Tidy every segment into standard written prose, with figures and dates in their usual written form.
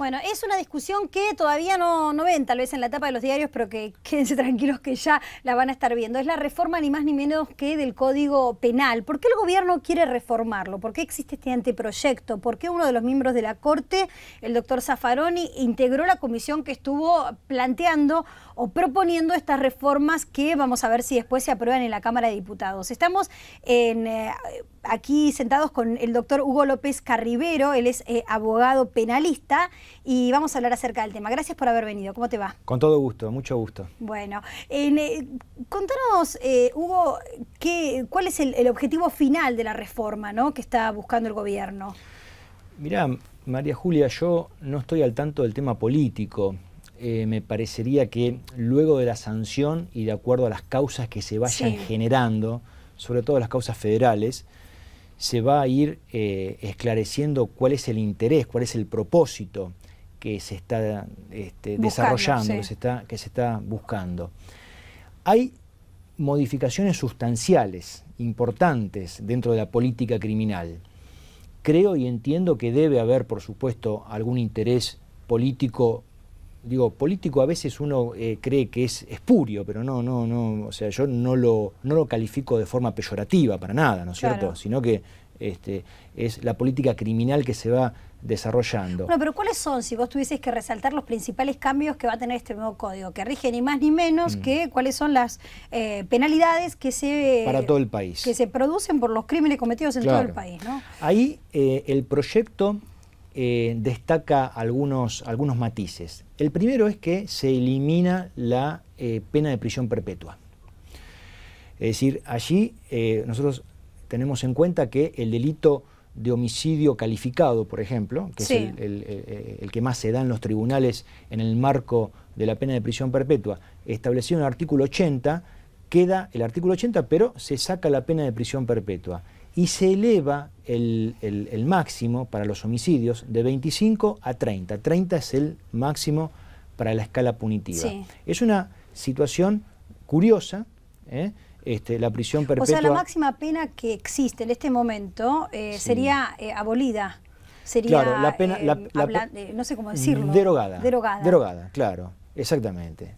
Bueno, es una discusión que todavía no ven, tal vez en la etapa de los diarios, pero que quédense tranquilos que ya la van a estar viendo. Es la reforma ni más ni menos que del Código Penal. ¿Por qué el gobierno quiere reformarlo? ¿Por qué existe este anteproyecto? ¿Por qué uno de los miembros de la Corte, el doctor Zaffaroni, integró la comisión que estuvo planteando o proponiendo estas reformas que vamos a ver si después se aprueban en la Cámara de Diputados? Estamos aquí sentados con el doctor Hugo López Carribero, él es abogado penalista y vamos a hablar acerca del tema. Gracias por haber venido. ¿Cómo te va? Con todo gusto, mucho gusto. Bueno, contanos, Hugo, ¿cuál es el objetivo final de la reforma, ¿no?, que está buscando el gobierno? Mirá, María Julia, yo no estoy al tanto del tema político. Me parecería que luego de la sanción y de acuerdo a las causas que se vayan generando, sobre todo las causas federales, se va a ir esclareciendo cuál es el interés, cuál es el propósito que se está desarrollando, que se está buscando. Hay modificaciones sustanciales importantes dentro de la política criminal. Creo y entiendo que debe haber, por supuesto, algún interés político. Digo, político a veces uno cree que es espurio, pero no, o sea, yo no lo califico de forma peyorativa para nada, ¿no es cierto? Sino que es la política criminal que se va desarrollando. Bueno, pero ¿cuáles son, si vos tuvieses que resaltar los principales cambios que va a tener este nuevo código, que rige ni más ni menos que cuáles son las penalidades que se... para todo el país. Que se producen por los crímenes cometidos en todo el país, ¿no? Ahí el proyecto destaca algunos matices. El primero es que se elimina la pena de prisión perpetua. Es decir, allí nosotros tenemos en cuenta que el delito de homicidio calificado, por ejemplo, que es el que más se da en los tribunales en el marco de la pena de prisión perpetua, establecido en el artículo 80, queda el artículo 80, pero se saca la pena de prisión perpetua y se eleva el máximo para los homicidios de 25 a 30. 30 es el máximo para la escala punitiva. Es una situación curiosa, la prisión perpetua... O sea, la máxima pena que existe en este momento sería abolida. Sería, claro, la pena, no sé cómo decirlo. Derogada. Derogada. Derogada, claro, exactamente.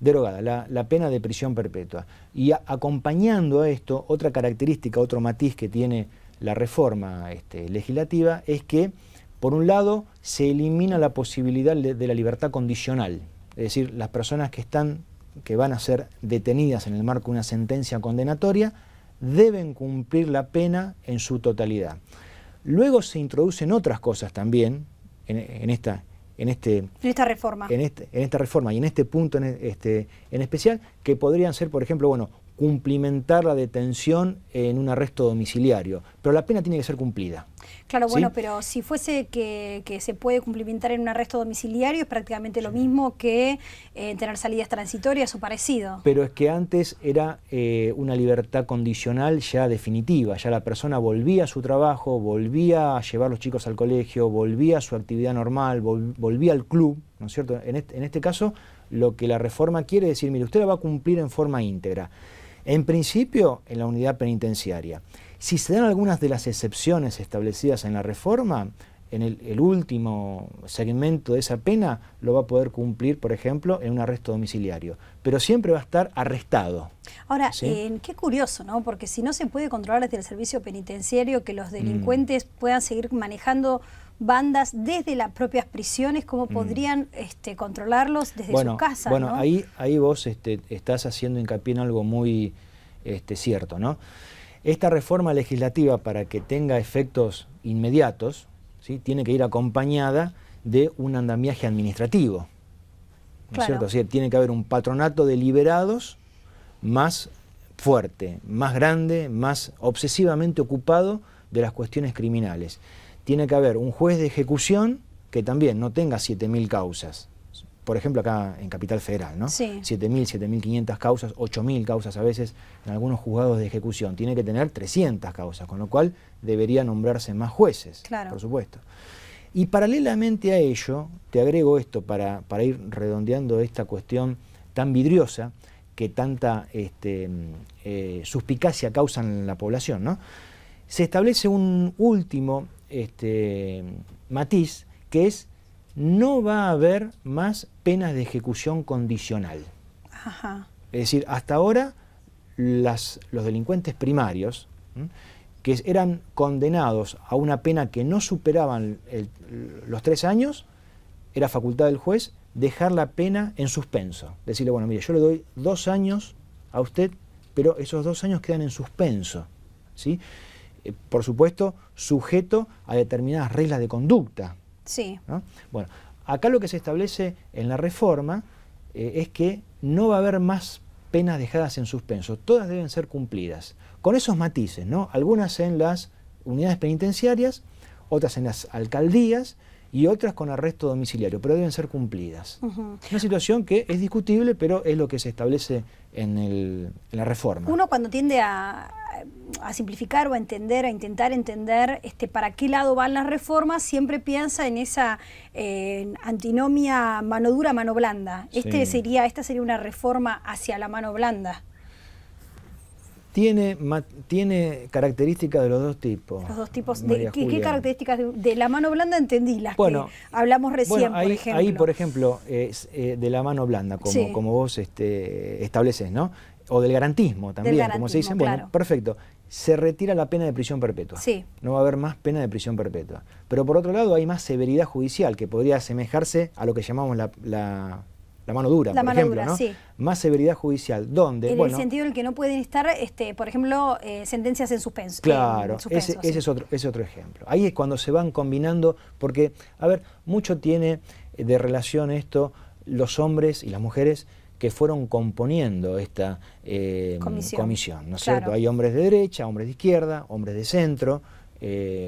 Derogada, la pena de prisión perpetua. Y acompañando a esto, otra característica, otro matiz que tiene la reforma legislativa es que, por un lado, se elimina la posibilidad de la libertad condicional. Es decir, las personas que van a ser detenidas en el marco de una sentencia condenatoria deben cumplir la pena en su totalidad. Luego se introducen otras cosas también en esta reforma y en este punto en especial, que podrían ser, por ejemplo, bueno, cumplimentar la detención en un arresto domiciliario, pero la pena tiene que ser cumplida. Claro, bueno, pero si fuese que se puede cumplimentar en un arresto domiciliario es prácticamente lo mismo que tener salidas transitorias o parecido. Pero es que antes era una libertad condicional ya definitiva, ya la persona volvía a su trabajo, volvía a llevar a los chicos al colegio, volvía a su actividad normal, volvía al club, ¿no es cierto? En este caso, lo que la reforma quiere decir, mire, usted la va a cumplir en forma íntegra. En principio, en la unidad penitenciaria. Si se dan algunas de las excepciones establecidas en la reforma, en el último segmento de esa pena lo va a poder cumplir, por ejemplo, en un arresto domiciliario. Pero siempre va a estar arrestado. Ahora, qué curioso, ¿no? Porque si no se puede controlar desde el servicio penitenciario que los delincuentes puedan seguir manejando bandas desde las propias prisiones, ¿cómo podrían controlarlos desde su casa? Bueno, ¿no? ahí vos estás haciendo hincapié en algo muy cierto, ¿no? Esta reforma legislativa, para que tenga efectos inmediatos, ¿sí?, tiene que ir acompañada de un andamiaje administrativo, ¿no es cierto? O sea, tiene que haber un patronato de liberados más fuerte, más grande, más obsesivamente ocupado de las cuestiones criminales. Tiene que haber un juez de ejecución que también no tenga 7.000 causas. Por ejemplo, acá en Capital Federal, ¿no? 7.000, 7.500 causas, 8.000 causas a veces en algunos juzgados de ejecución. Tiene que tener 300 causas, con lo cual debería nombrarse más jueces, por supuesto. Y paralelamente a ello, te agrego esto para ir redondeando esta cuestión tan vidriosa que tanta suspicacia causa en la población, ¿no? Se establece un último matiz, que es no va a haber más penas de ejecución condicional. Ajá. Es decir, hasta ahora los delincuentes primarios, que eran condenados a una pena que no superaban los 3 años, era facultad del juez dejar la pena en suspenso. Decirle, bueno, mire, yo le doy 2 años a usted, pero esos 2 años quedan en suspenso, ¿sí? Por supuesto, sujeto a determinadas reglas de conducta. Sí. ¿No? Bueno, acá lo que se establece en la reforma es que no va a haber más penas dejadas en suspenso, todas deben ser cumplidas, con esos matices, ¿no? Algunas en las unidades penitenciarias, otras en las alcaldías y otras con arresto domiciliario, pero deben ser cumplidas. Una situación que es discutible, pero es lo que se establece en la reforma. Uno cuando tiende a simplificar o a intentar entender para qué lado van las reformas, siempre piensa en esa antinomia mano dura, mano blanda. Esta sería una reforma hacia la mano blanda. Tiene características de los dos tipos. Los dos tipos. ¿Qué características de la mano blanda entendí? Las que hablamos recién, ahí, por ejemplo. Ahí, por ejemplo, de la mano blanda, como vos estableces, ¿no? O del garantismo también, como se dice. Claro. Bueno, perfecto. Se retira la pena de prisión perpetua. Sí. No va a haber más pena de prisión perpetua. Pero por otro lado hay más severidad judicial, que podría asemejarse a lo que llamamos la mano dura, por ejemplo, ¿no? Sí. Más severidad judicial, ¿dónde? En el sentido en el que no pueden estar, por ejemplo, sentencias en suspenso. Claro, ese es otro ejemplo. Ahí es cuando se van combinando, porque, a ver, mucho tiene de relación esto los hombres y las mujeres que fueron componiendo esta comisión, ¿no es cierto? Hay hombres de derecha, hombres de izquierda, hombres de centro,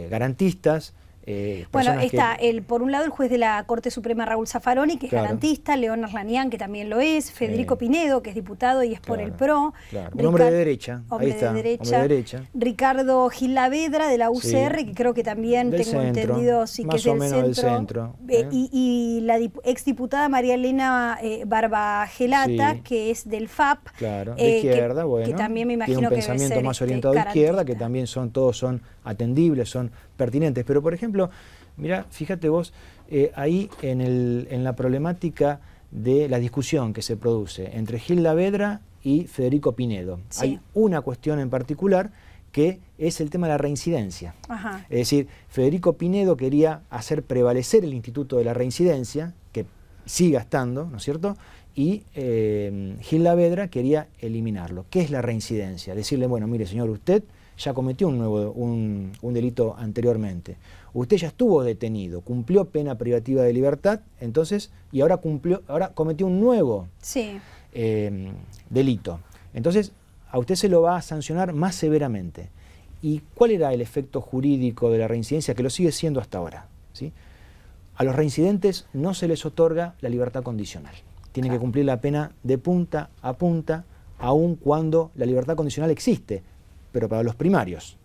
garantistas. Bueno, está por un lado el juez de la Corte Suprema Raúl Zaffaroni, que es garantista, León Arlanián, que también lo es, Federico Pinedo, que es diputado y es por el PRO. Un hombre de derecha, ahí está, hombre de derecha. Ricardo Gil Lavedra, de la UCR, que creo que también tengo entendido, que es del centro. Y la exdiputada María Elena Barbagelata, que es del FAP. Claro, de izquierda, que también me imagino que debe ser un pensamiento más orientado a izquierda, que también todos son atendibles, son pertinentes. Pero, por ejemplo, mira, fíjate vos, ahí en la problemática de la discusión que se produce entre Gil Lavedra y Federico Pinedo. Hay una cuestión en particular que es el tema de la reincidencia. Ajá. Es decir, Federico Pinedo quería hacer prevalecer el instituto de la reincidencia, que siga estando, ¿no es cierto?, y Gil Lavedra quería eliminarlo. ¿Qué es la reincidencia? Decirle, bueno, mire señor, usted ya cometió un delito anteriormente. Usted ya estuvo detenido, cumplió pena privativa de libertad, entonces, y ahora cometió un nuevo delito. Entonces, a usted se lo va a sancionar más severamente. ¿Y cuál era el efecto jurídico de la reincidencia? Que lo sigue siendo hasta ahora, ¿sí? A los reincidentes no se les otorga la libertad condicional. Tienen que cumplir la pena de punta a punta, aun cuando la libertad condicional existe, pero para los primarios,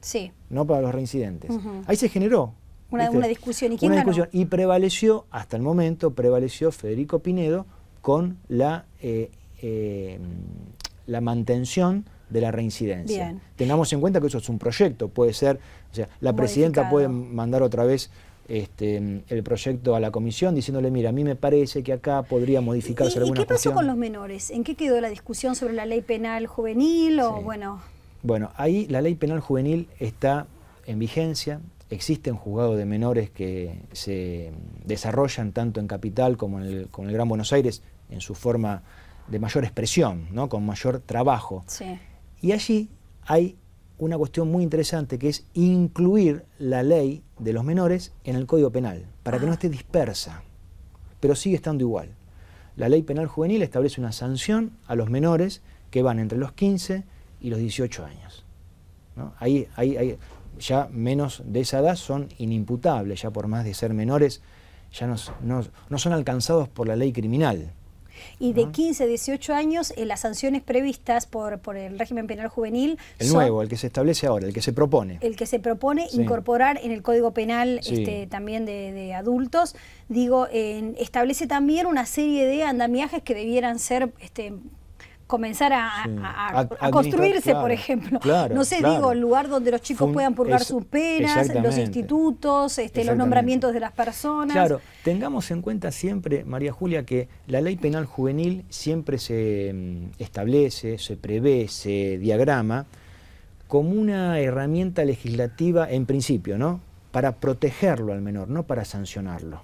no para los reincidentes. Ahí se generó una discusión. ¿Y quién ganó? Discusión. Y prevaleció, hasta el momento, Federico Pinedo con la mantención de la reincidencia. Bien. Tengamos en cuenta que eso es un proyecto, puede ser, o sea, la presidenta puede mandar otra vez el proyecto a la comisión diciéndole, mira, a mí me parece que acá podría modificarse alguna cuestión. ¿Y qué pasó con los menores? ¿En qué quedó la discusión sobre la ley penal juvenil? Bueno, ahí la ley penal juvenil está en vigencia, existen juzgados de menores que se desarrollan tanto en Capital como en el Gran Buenos Aires en su forma de mayor expresión, ¿no? Con mayor trabajo. Y allí hay una cuestión muy interesante, que es incluir la ley de los menores en el Código Penal, para que no esté dispersa, pero sigue estando igual. La ley penal juvenil establece una sanción a los menores que van entre los 15 y los 18 años, ¿no? Ahí ya menos de esa edad son inimputables, ya por más de ser menores, ya no son alcanzados por la ley criminal. Y de 15 a 18 años, las sanciones previstas por el régimen penal juvenil... El nuevo, el que se establece ahora, el que se propone. El que se propone incorporar en el Código Penal también de adultos. Digo, establece también una serie de andamiajes que debieran ser comenzar a construirse, claro, por ejemplo. Claro, no sé, claro. digo, el lugar donde los chicos puedan purgar sus penas, los institutos, los nombramientos de las personas. Claro, tengamos en cuenta siempre, María Julia, que la ley penal juvenil siempre se establece, se prevé, se diagrama como una herramienta legislativa en principio, ¿no? Para protegerlo al menor, no para sancionarlo.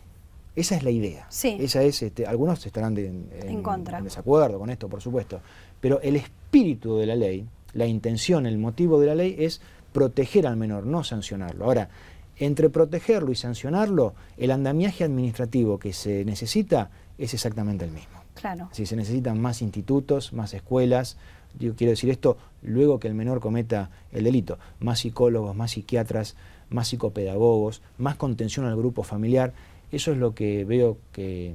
Esa es la idea. Sí. Esa es, algunos estarán en contra. En desacuerdo con esto, por supuesto. Pero el espíritu de la ley, la intención, el motivo de la ley es proteger al menor, no sancionarlo. Ahora, entre protegerlo y sancionarlo, el andamiaje administrativo que se necesita es exactamente el mismo. Claro. Si se necesitan más institutos, más escuelas, yo quiero decir esto luego que el menor cometa el delito, más psicólogos, más psiquiatras, más psicopedagogos, más contención al grupo familiar. Eso es lo que veo que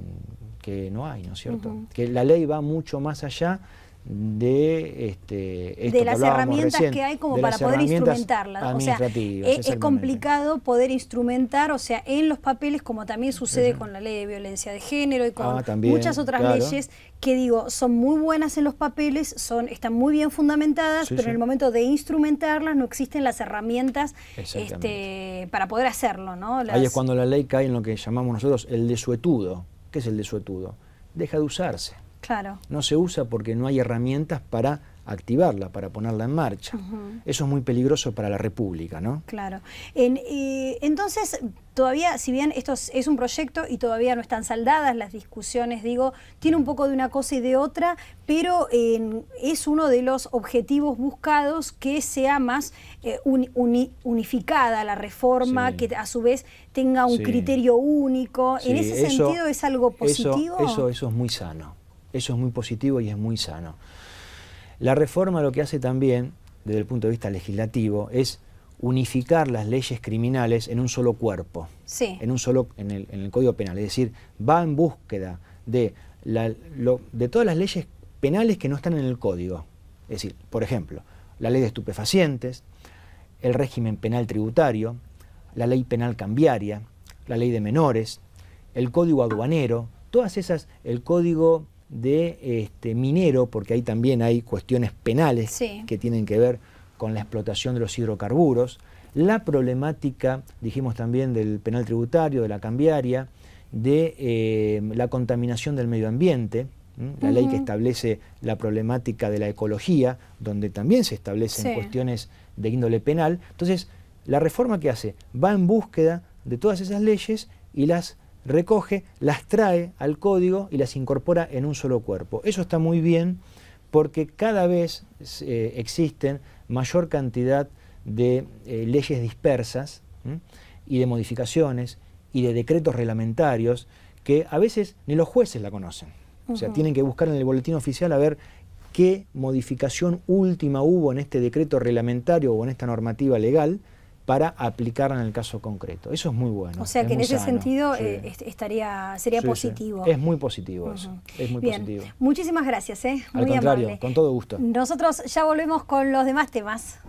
no hay, ¿no es cierto? Que la ley va mucho más allá de de las herramientas que hay como para poder instrumentarlas. O sea, es complicado poder instrumentar, o sea, en los papeles, como también sucede con la ley de violencia de género y con muchas otras leyes que, digo, son muy buenas en los papeles, están muy bien fundamentadas, pero en el momento de instrumentarlas no existen las herramientas para poder hacerlo, ¿no? Ahí es cuando la ley cae en lo que llamamos nosotros el desuetudo. ¿Qué es el desuetudo? Deja de usarse. Claro. No se usa porque no hay herramientas para activarla, para ponerla en marcha. Eso es muy peligroso para la República, ¿no? Claro. Entonces, todavía, si bien esto es un proyecto y todavía no están saldadas las discusiones, digo, tiene un poco de una cosa y de otra, pero es uno de los objetivos buscados que sea más unificada la reforma, que a su vez tenga un criterio único. En ese sentido, ¿es algo positivo? Eso es muy sano. Eso es muy positivo y es muy sano. La reforma lo que hace también, desde el punto de vista legislativo, es unificar las leyes criminales en un solo cuerpo, en el Código Penal. Es decir, va en búsqueda de todas las leyes penales que no están en el Código. Es decir, por ejemplo, la ley de estupefacientes, el régimen penal tributario, la ley penal cambiaria, la ley de menores, el Código aduanero, todas esas, el Código de minero, porque ahí también hay cuestiones penales que tienen que ver con la explotación de los hidrocarburos, la problemática, dijimos también, del penal tributario, de la cambiaria, de la contaminación del medio ambiente, la ley que establece la problemática de la ecología, donde también se establecen cuestiones de índole penal. Entonces, la reforma que hace va en búsqueda de todas esas leyes y las recoge, las trae al código y las incorpora en un solo cuerpo. Eso está muy bien porque cada vez existen mayor cantidad de leyes dispersas y de modificaciones y de decretos reglamentarios que a veces ni los jueces la conocen. O sea, tienen que buscar en el boletín oficial a ver qué modificación última hubo en este decreto reglamentario o en esta normativa legal para aplicarla en el caso concreto. Eso es muy bueno. O sea que en ese sentido sería positivo. Es muy positivo eso. Es muy positivo. Muchísimas gracias. Muy Al contrario, amable. con todo gusto. Nosotros ya volvemos con los demás temas.